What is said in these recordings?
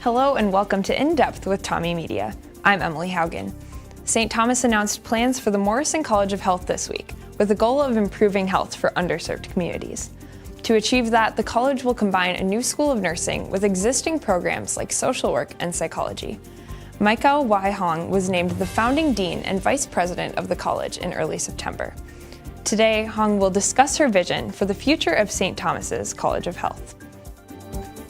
Hello and welcome to In Depth with Tommy Media. I'm Emily Haugen. St. Thomas announced plans for the Morrison College of Health this week, with the goal of improving health for underserved communities. To achieve that, the college will combine a new school of nursing with existing programs like social work and psychology. Michael Y. Hong was named the founding dean and vice president of the college in early September. Today, Hong will discuss her vision for the future of St. Thomas's College of Health.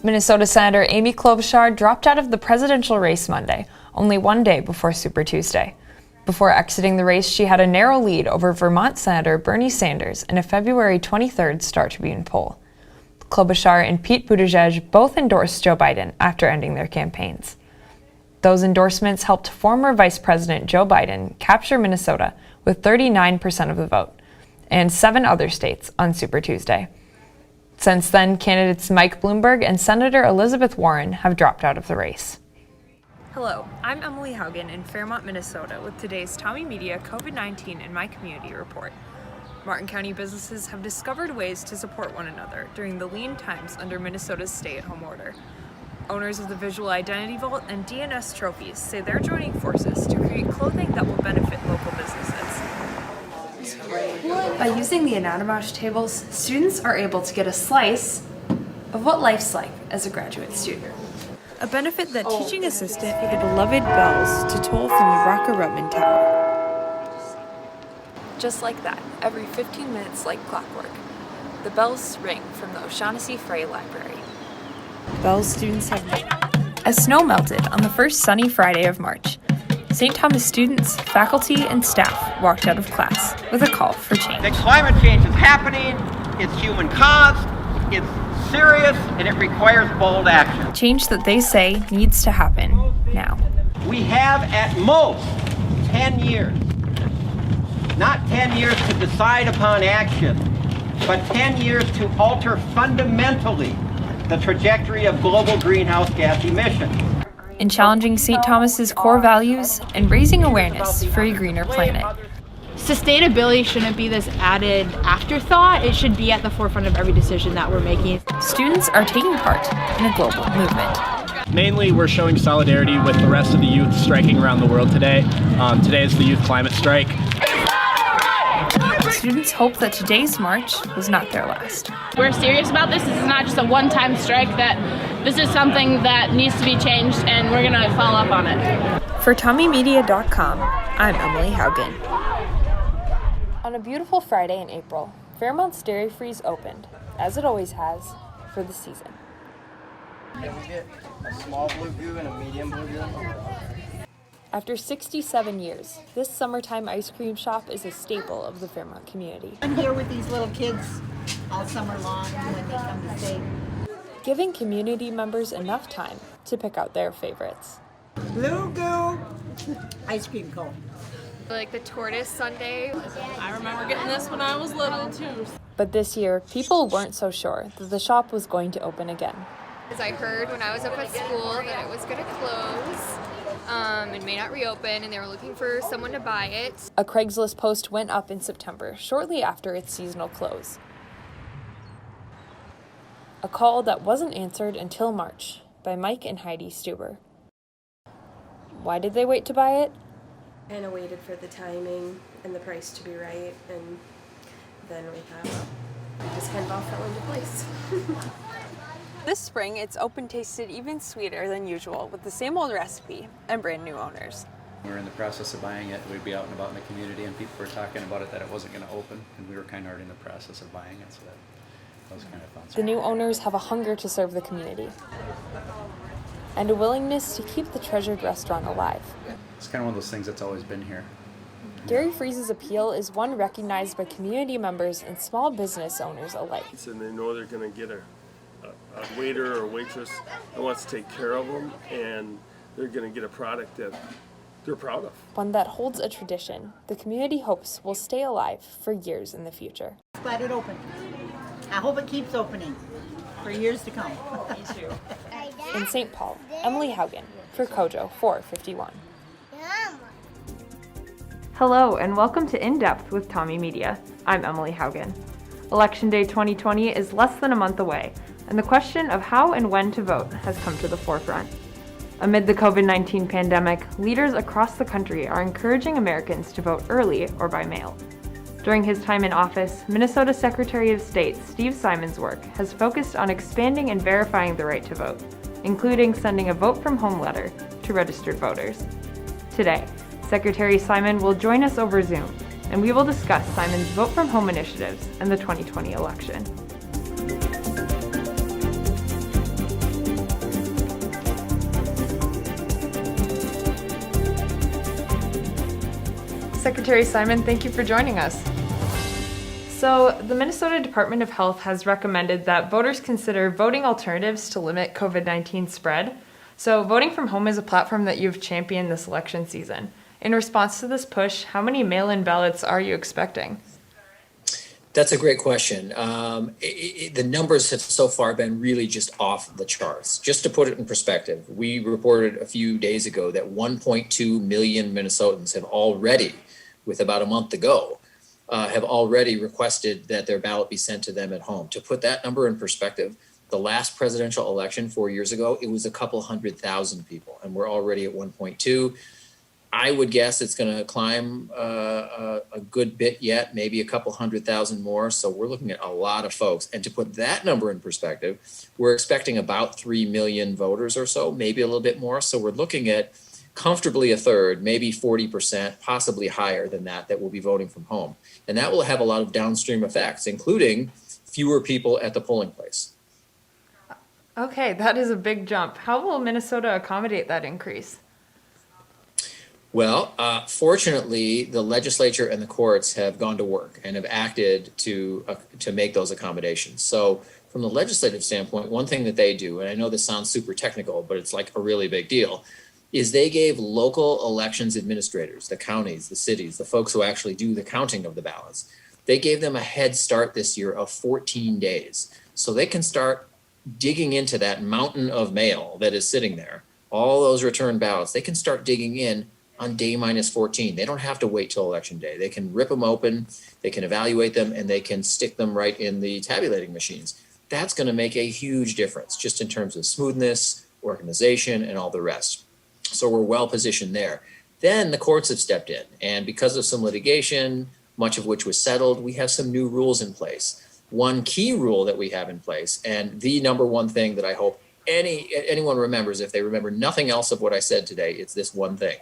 Minnesota Senator Amy Klobuchar dropped out of the presidential race Monday, only one day before Super Tuesday. Before exiting the race, she had a narrow lead over Vermont Senator Bernie Sanders in a February 23rd Star Tribune poll. Klobuchar and Pete Buttigieg both endorsed Joe Biden after ending their campaigns. Those endorsements helped former Vice President Joe Biden capture Minnesota with 39% of the vote, and 7 other states on Super Tuesday. Since then, candidates Mike Bloomberg and Senator Elizabeth Warren have dropped out of the race. Hello, I'm Emily Haugen in Fairmont, Minnesota with today's Tommy Media COVID-19 in My Community report. Martin County businesses have discovered ways to support one another during the lean times under Minnesota's stay-at-home order. Owners of the Visual Identity Vault and DNS Trophies say they're joining forces to create clothing that will benefit local businesses. By using the Anatomosh tables, students are able to get a slice of what life's like as a graduate student. A benefit that teaching assistant for the beloved bells to toll from the Rocker-Rutman Tower. Just like that, every 15 minutes like clockwork, the bells ring from the O'Shaughnessy Frey Library. Bells students have... As snow melted on the first sunny Friday of March, St. Thomas students, faculty, and staff walked out of class with a call for change. That climate change is happening, it's human caused, it's serious, and it requires bold action. Change that they say needs to happen now. We have at most 10 years. Not 10 years to decide upon action, but 10 years to alter fundamentally the trajectory of global greenhouse gas emissions. In challenging St. Thomas's core values and raising awareness for a greener planet. Sustainability shouldn't be this added afterthought. It should be at the forefront of every decision that we're making. Students are taking part in a global movement. Mainly, we're showing solidarity with the rest of the youth striking around the world today. Today is the Youth Climate Strike. Students hope that today's march was not their last. We're serious about this. This is not just a one-time strike. That this is something that needs to be changed, and we're going to follow up on it. For TommyMedia.com, I'm Emily Haugen. On a beautiful Friday in April, Fairmont's Dairy Freeze opened, as it always has, for the season. Can we get a small blue goo and a medium blue goo? After 67 years, this summertime ice cream shop is a staple of the Fairmont community. I'm here with these little kids all summer long when they come to stay. Giving community members enough time to pick out their favorites. Blue goo ice cream cone. Like the tortoise sundae. I remember getting this when I was little too. But this year, people weren't so sure that the shop was going to open again. Because I heard when I was up at school that it was going to close and may not reopen, and they were looking for someone to buy it. A Craigslist post went up in September, shortly after its seasonal close. A call that wasn't answered until March by Mike and Heidi Stuber. Why did they wait to buy it? And I waited for the timing and the price to be right, and then we thought, well, it just kind of all fell into place. This spring, it's open tasted even sweeter than usual with the same old recipe and brand new owners. We were in the process of buying it. We'd be out and about in the community, and people were talking about it that it wasn't going to open, and we were kind of already in the process of buying it, so that was kind of fun. The new owners have a hunger to serve the community and a willingness to keep the treasured restaurant alive. It's kind of one of those things that's always been here. Dairy Freeze's appeal is one recognized by community members and small business owners alike. And they know they're going to get a waiter or waitress that wants to take care of them, and they're going to get a product that they're proud of. One that holds a tradition the community hopes will stay alive for years in the future. Glad it opened. I hope it keeps opening for years to come. Me too. In St. Paul, Emily Haugen for Kojo 451. Hello and welcome to In Depth with Tommy Media. I'm Emily Haugen. Election Day 2020 is less than a month away, and the question of how and when to vote has come to the forefront. Amid the COVID-19 pandemic, leaders across the country are encouraging Americans to vote early or by mail. During his time in office, Minnesota Secretary of State Steve Simon's work has focused on expanding and verifying the right to vote, including sending a vote from home letter to registered voters. Today, Secretary Simon will join us over Zoom, and we will discuss Simon's vote from home initiatives and the 2020 election. Secretary Simon, thank you for joining us. So, the Minnesota Department of Health has recommended that voters consider voting alternatives to limit COVID-19 spread. So, voting from home is a platform that you've championed this election season. In response to this push, how many mail-in ballots are you expecting? That's a great question. The numbers have so far been really just off the charts. Just to put it in perspective, we reported a few days ago that 1.2 million Minnesotans have already, with about a month to go, have already requested that their ballot be sent to them at home. To put that number in perspective, the last presidential election 4 years ago, it was a couple 100,000 people, and we're already at 1.2. I would guess it's going to climb a good bit yet, maybe a couple 100,000 more. So we're looking at a lot of folks. And to put that number in perspective, we're expecting about 3 million voters or so, maybe a little bit more. So we're looking at comfortably a third, maybe 40%, possibly higher than that will be voting from home. And that will have a lot of downstream effects, including fewer people at the polling place. Okay, that is a big jump. How will Minnesota accommodate that increase? Well, fortunately, the legislature and the courts have gone to work and have acted to make those accommodations. So from the legislative standpoint, one thing that they do, and I know this sounds super technical, but it's like a really big deal, is they gave local elections administrators, the counties, the cities, the folks who actually do the counting of the ballots, they gave them a head start this year of 14 days. So they can start digging into that mountain of mail that is sitting there, all those returned ballots, they can start digging in on day minus 14. They don't have to wait till election day. They can rip them open, they can evaluate them, and they can stick them right in the tabulating machines. That's going to make a huge difference just in terms of smoothness, organization, and all the rest. So we're well positioned there. Then the courts have stepped in, and because of some litigation, much of which was settled, we have some new rules in place. One key rule that we have in place, and the number one thing that I hope anyone remembers, if they remember nothing else of what I said today, it's this one thing.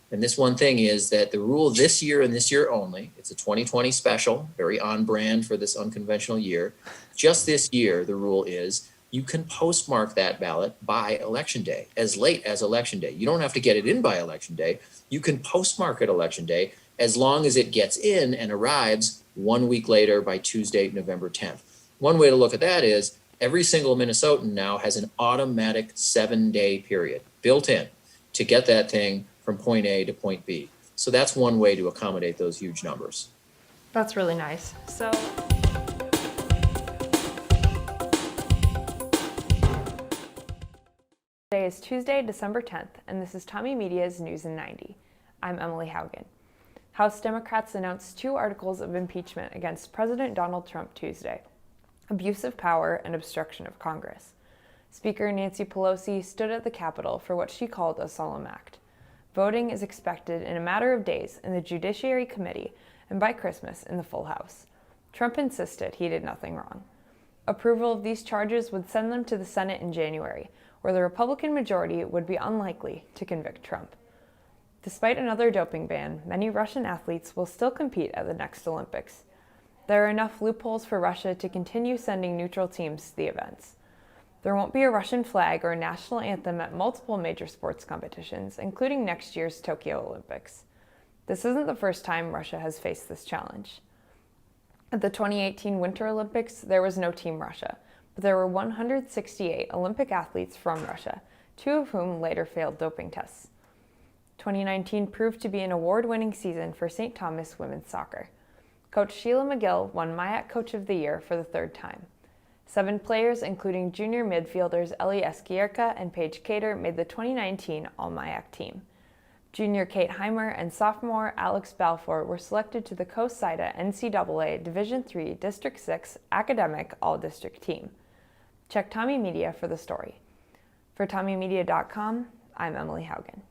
And this one thing is that the rule this year and this year only, it's a 2020 special, very on brand for this unconventional year. Just this year, the rule is you can postmark that ballot by election day, as late as election day. You don't have to get it in by election day. You can postmark it election day as long as it gets in and arrives 1 week later by Tuesday, November 10th. One way to look at that is every single Minnesotan now has an automatic 7-day period built in to get that thing from point A to point B. So that's one way to accommodate those huge numbers. That's really nice. So today is Tuesday, December 10th, and this is Tommy Media's News in 90. I'm Emily Haugen. House Democrats announced 2 articles of impeachment against President Donald Trump Tuesday: abuse of power and obstruction of Congress. Speaker Nancy Pelosi stood at the Capitol for what she called a solemn act. Voting is expected in a matter of days in the Judiciary Committee and by Christmas in the full House. Trump insisted he did nothing wrong. Approval of these charges would send them to the Senate in January, where the Republican majority would be unlikely to convict Trump. Despite another doping ban, many Russian athletes will still compete at the next Olympics. There are enough loopholes for Russia to continue sending neutral teams to the events. There won't be a Russian flag or a national anthem at multiple major sports competitions, including next year's Tokyo Olympics. This isn't the first time Russia has faced this challenge. At the 2018 Winter Olympics, there was no Team Russia, but there were 168 Olympic athletes from Russia, 2 of whom later failed doping tests. 2019 proved to be an award-winning season for St. Thomas women's soccer. Coach Sheila McGill won MIAC Coach of the Year for the 3rd time. 7 players, including junior midfielders Ellie Esquierka and Paige Cater, made the 2019 All-MIAC team. Junior Kate Heimer and sophomore Alex Balfour were selected to the COSIDA NCAA Division III District 6 Academic All-District team. Check Tommy Media for the story. For TommyMedia.com, I'm Emily Haugen.